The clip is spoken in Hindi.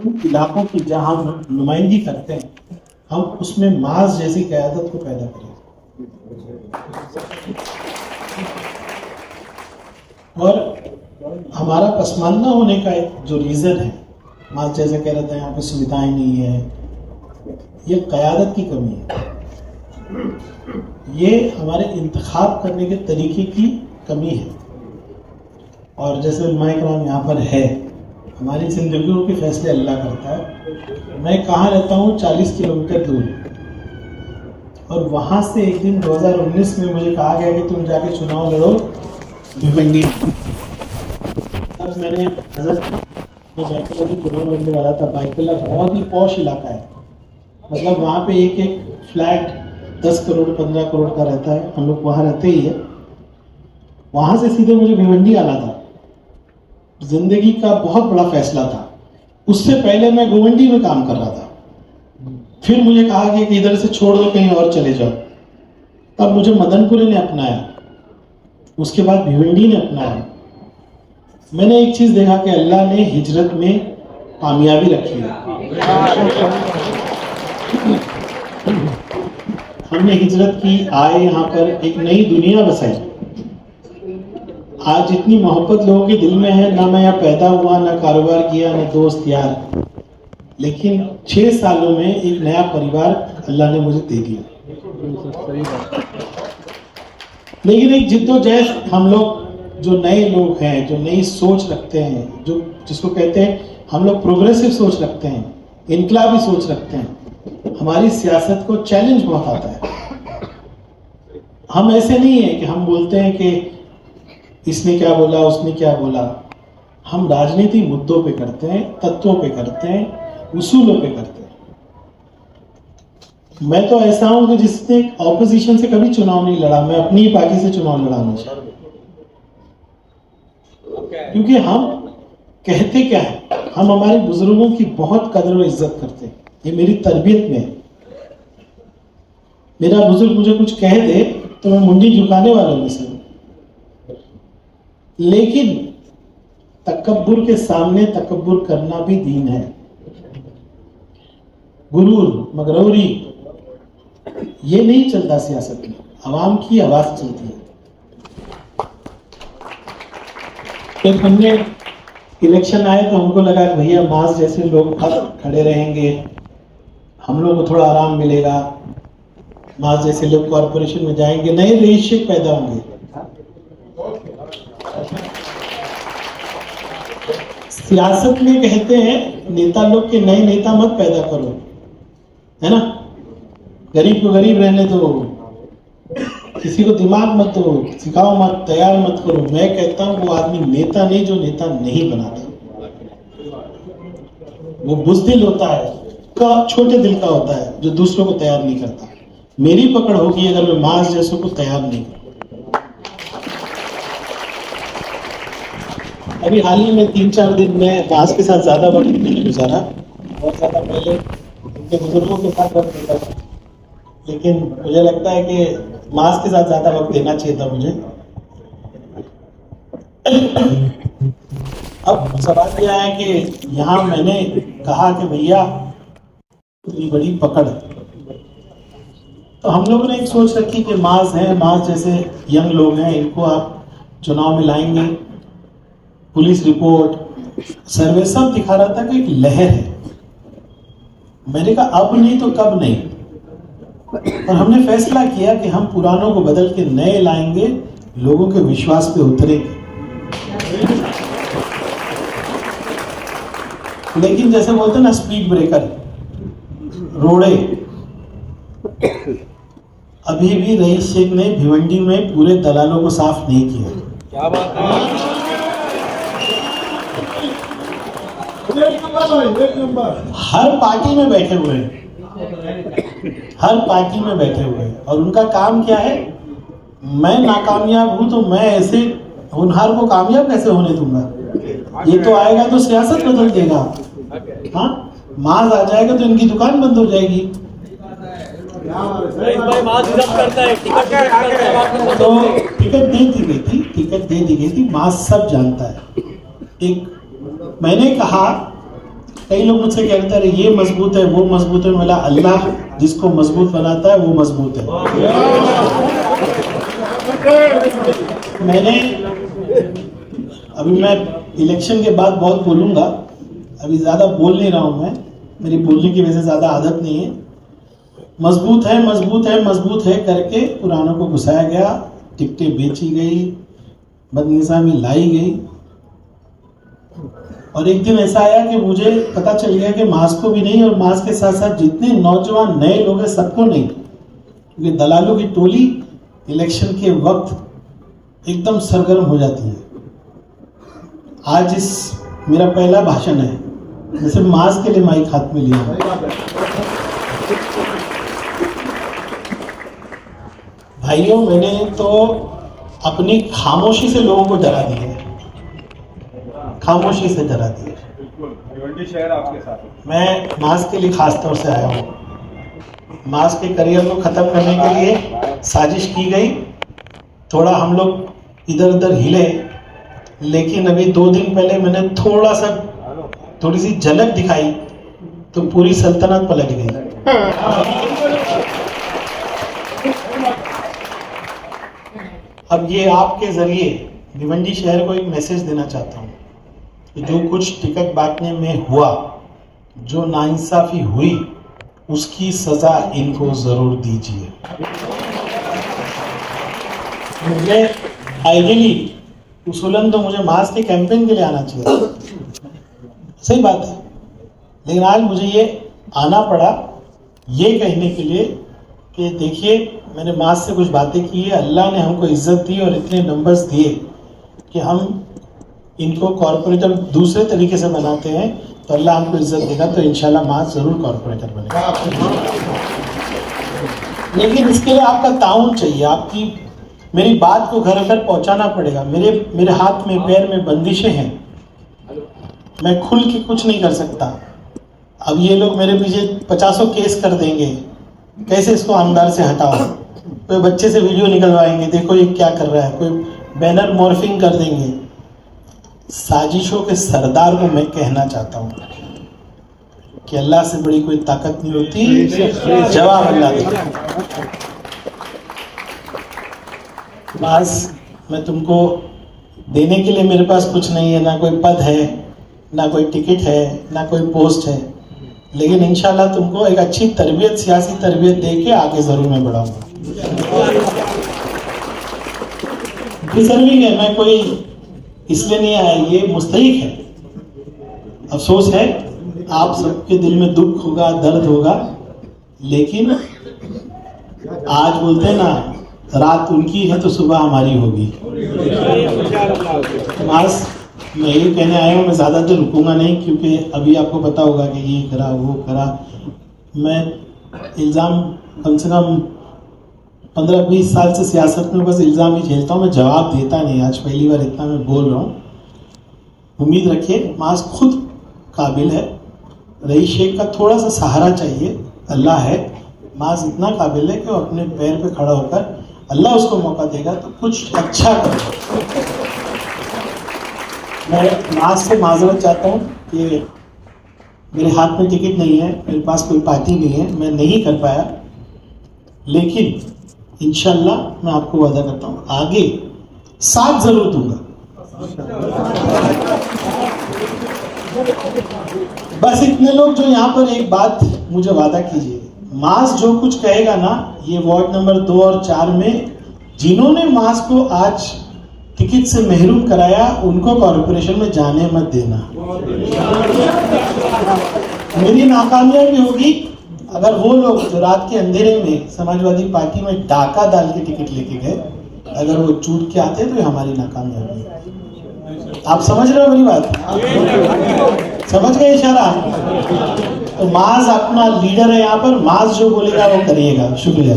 उन इलाकों की जहां हम नुमाइंदगी करते हैं, हम उसमें मास जैसी क़यादत को पैदा करें। और हमारा पसमानदा होने का एक जो रीज़न है, मास जैसे कह रहे थे यहाँ पे सुविधाएं नहीं है, ये क़यादत की कमी है, ये हमारे इंतखाब करने के तरीके की कमी है। और जैसे उलमाए किराम यहाँ पर है, हमारी ज़िंदगियों के फैसले अल्लाह करता है। मैं कहाँ रहता हूँ, 40 किलोमीटर दूर, और वहाँ से एक दिन 2019 में मुझे कहा गया कि तुम जाके चुनाव लड़ो भिवंडी। तब मैंने चुनाव लड़ने वाला था। बाइकला बहुत ही पॉश इलाका है, मतलब वहाँ पे एक एक फ्लैट 10 करोड़ 15 करोड़ का रहता है, हम लोग वहाँ रहते ही है। वहाँ से सीधे मुझे भिवंडी आना था, जिंदगी का बहुत बड़ा फैसला था। उससे पहले मैं गोवंडी में काम कर रहा था, फिर मुझे कहा गया कि इधर से छोड़ दो, कहीं और चले जाओ। तब मुझे मदनपुरी ने अपनाया, उसके बाद भिवंडी ने अपनाया। मैंने एक चीज देखा कि अल्लाह ने हिजरत में कामयाबी रखी है। हमने हिजरत की, आए यहाँ पर, एक नई दुनिया बसाई। आज जितनी मोहब्बत लोगों के दिल में है, ना मैं यहाँ पैदा हुआ, ना कारोबार किया, ना दोस्त यार, लेकिन 6 सालों में एक नया परिवार अल्लाह ने मुझे दे दिया। लेकिन एक जिद्दोजहद, हम लोग जो नए लोग हैं, जो नई सोच रखते हैं, जो जिसको कहते हैं हम लोग प्रोग्रेसिव सोच रखते हैं, इनकलाबी सोच रखते हैं, हमारी सियासत को चैलेंज बहुत आता है। हम ऐसे नहीं है कि हम बोलते हैं कि इसने क्या बोला, उसने क्या बोला। हम राजनीति मुद्दों पे करते हैं, तत्वों पे करते हैं, उसूलों पे करते हैं। मैं तो ऐसा हूं कि जिसने ऑपोजिशन से कभी चुनाव नहीं लड़ा, मैं अपनी ही पार्टी से चुनाव लड़ा हूं। क्योंकि हम कहते क्या है, हम हमारे बुजुर्गों की बहुत कदर और इज्जत करते हैं। ये मेरी तरबियत में है। मेरा बुजुर्ग मुझे कुछ कह दे तो मैं मुंडी झुकाने वालों में से हूं, लेकिन तकब्बुर के सामने तकब्बुर करना भी दीन है। गुरूर, मगरूरी, ये नहीं चलता सियासत में, आवाम की आवाज चलती है। जब हमने इलेक्शन आए तो हमको लगा कि भैया मास जैसे लोग खड़े रहेंगे, हम लोग को थोड़ा आराम मिलेगा, मास जैसे लोग कॉरपोरेशन में जाएंगे, नए रईस पैदा होंगे। सियासत में कहते हैं नेता लोग के नए नेता मत पैदा करो, है ना, गरीब को गरीब रहने दो, किसी को दिमाग मत दो, सिखाओ मत, तैयार मत करो। मैं कहता हूं वो आदमी नेता नहीं जो नेता नहीं बनाता, वो बुज़दिल होता है, का छोटे दिल का होता है, जो दूसरों को तैयार नहीं करता। मेरी पकड़ होगी अगर मैं मास जैसों को तैयार नहीं करूं। अभी हाल ही में 3-4 दिन में मास के साथ ज्यादा वक्त नहीं गुजारा, बहुत ज्यादा पहले उनके बुजुर्गों के साथ वक्त देता था, लेकिन मुझे लगता है कि मास के साथ ज्यादा वक्त देना चाहिए था मुझे। अब सवाल यह है कि यहाँ मैंने कहा कि भैया इतनी बड़ी पकड़, तो हम लोगों ने एक सोच रखी कि मास है, मास जैसे यंग लोग हैं, इनको आप चुनाव में लाएंगे। पुलिस रिपोर्ट, सर्वे सब दिखा रहा था कि एक लहर है। मैंने कहा अब नहीं तो कब नहीं, और हमने फैसला किया कि हम पुरानों को बदल के नए लाएंगे, लोगों के विश्वास पे उतरेंगे। लेकिन जैसे बोलते हैं ना, स्पीड ब्रेकर, रोड़े, अभी भी रईस शेख ने भिवंडी में पूरे दलालों को साफ नहीं किया। क्या बात है, एक नंबर। हर पार्टी में बैठे हुए हैं, हर पार्टी में बैठे हुए हैं, और उनका काम क्या है, मैं नाकामयाब हूं तो मैं ऐसे होनहार को कामयाब कैसे होने दूंगा। ये तो आएगा तो सियासत बदल देगा, हाँ, मास आ जाएगा तो इनकी दुकान बंद हो जाएगी। तो टिकट दे दी गई थी, मास सब जानता है। एक मैंने कहा कई लोग मुझसे कहते हैं ये मजबूत है वो मजबूत है, मिला अल्लाह जिसको मजबूत बनाता है वो मजबूत है। मैंने अभी मैं इलेक्शन के बाद बहुत बोलूंगा, अभी ज्यादा बोल नहीं रहा हूं मैं, मेरी बोलने की वजह से ज्यादा आदत नहीं है। मजबूत है मजबूत है मजबूत है करके पुरानों को घुसाया गया, टिकटें बेची गई, बदनिज़ामी लाई गई। और एक दिन ऐसा आया कि मुझे पता चल गया कि मास को भी नहीं और मास के साथ साथ जितने नौजवान नए लोग हैं सबको नहीं, क्योंकि दलालों की टोली इलेक्शन के वक्त एकदम सरगर्म हो जाती है। आज इस मेरा पहला भाषण है, मैं सिर्फ मास के लिए माइक हाथ में लिया हूं। भाइयों, मैंने तो अपनी खामोशी से लोगों को डरा दिया है, खामोशी से डरा दिया। भिवंडी शहर आपके साथ है। मैं मास के लिए खास तौर से आया हूँ। मास के करियर को खत्म करने के लिए साजिश की गई, थोड़ा हम लोग इधर उधर हिले, लेकिन अभी 2 दिन पहले मैंने थोड़ी सी झलक दिखाई तो पूरी सल्तनत पलट गई। अब ये आपके जरिए भिवंडी शहर को एक मैसेज देना चाहता हूँ कि जो कुछ टिकट बांटने में हुआ, जो नाइंसाफी हुई, उसकी सजा इनको जरूर दीजिए। मुझे आइडियली उसूलन तो मुझे मास के कैंपेन के लिए आना चाहिए, सही बात है, लेकिन आज मुझे ये आना पड़ा ये कहने के लिए कि देखिए मैंने मास से कुछ बातें की है, अल्लाह ने हमको इज्जत दी और इतने नंबर्स दिए कि हम इनको कॉर्पोरेटर दूसरे तरीके से बनाते हैं, तो अल्लाह हमको इज्जत देगा, तो इंशाल्लाह मास जरूर कॉर्पोरेटर बनेगा। लेकिन इसके लिए आपका ताउन चाहिए, आपकी मेरी बात को घर घर पहुंचाना पड़ेगा। मेरे हाथ में पैर में बंदिशें हैं, मैं खुल के कुछ नहीं कर सकता। अब ये लोग मेरे पीछे 50 केस कर देंगे, कैसे इसको आमदार से हटाओ, कोई बच्चे से वीडियो निकलवाएंगे, देखो ये क्या कर रहा है, कोई बैनर मॉर्फिंग कर देंगे। साजिशों के सरदार को मैं कहना चाहता हूँ कि अल्लाह से बड़ी कोई ताकत नहीं होती, जवाब अल्लाह देता। बस मैं तुमको देने के लिए मेरे पास कुछ नहीं है, ना कोई पद है, ना कोई टिकट है, ना कोई पोस्ट है, लेकिन इंशाल्लाह तुमको एक अच्छी तरबियत, सियासी तरबियत दे के आगे जरूर मैं बढ़ाऊंगा। डिजर्विंग है, मैं कोई इसलिए नहीं आया, ये मुस्तहिक है। अफसोस है आप सबके दिल में दुख होगा, दर्द होगा, लेकिन आज बोलते हैं ना, रात उनकी है तो सुबह हमारी होगी। मास मैं ये कहने आया हूँ, मैं ज़्यादा देर रुकूंगा नहीं, क्योंकि अभी आपको पता होगा कि ये करा वो करा। मैं इल्ज़ाम कम से कम 15-20 साल से सियासत में बस इल्ज़ाम ही झेलता हूँ, मैं जवाब देता नहीं। आज पहली बार इतना मैं बोल रहा हूँ। उम्मीद रखिए मास खुद काबिल है, रईस शेख का थोड़ा सा सहारा चाहिए, अल्लाह है। मास इतना काबिल है कि वो अपने पैर पे खड़ा होकर, अल्लाह उसको मौका देगा तो कुछ अच्छा करे। मैं मास से माजरत चाहता हूँ कि मेरे हाथ में टिकट नहीं है, मेरे पास कोई पार्टी नहीं है, मैं नहीं कर पाया, लेकिन इंशाल्लाह मैं आपको वादा करता हूँ आगे साथ जरूर दूंगा। बस इतने लोग जो यहाँ पर एक बात मुझे वादा कीजिए, मास जो कुछ कहेगा ना, ये वार्ड नंबर 2 और 4 में जिन्होंने मास को आज टिकट से महरूम कराया, उनको कॉर्पोरेशन में जाने मत देना। मेरी नाकामयाबी होगी अगर वो लोग जो रात के अंधेरे में समाजवादी पार्टी में डाका डाल के टिकट लेके गए, अगर वो चूट के आते तो ये हमारी नाकामयाबी है। आप समझ रहे हो मेरी बात? समझ गए इशारा? तो मास अपना लीडर है यहाँ पर, मास जो बोलेगा वो करिएगा। शुक्रिया।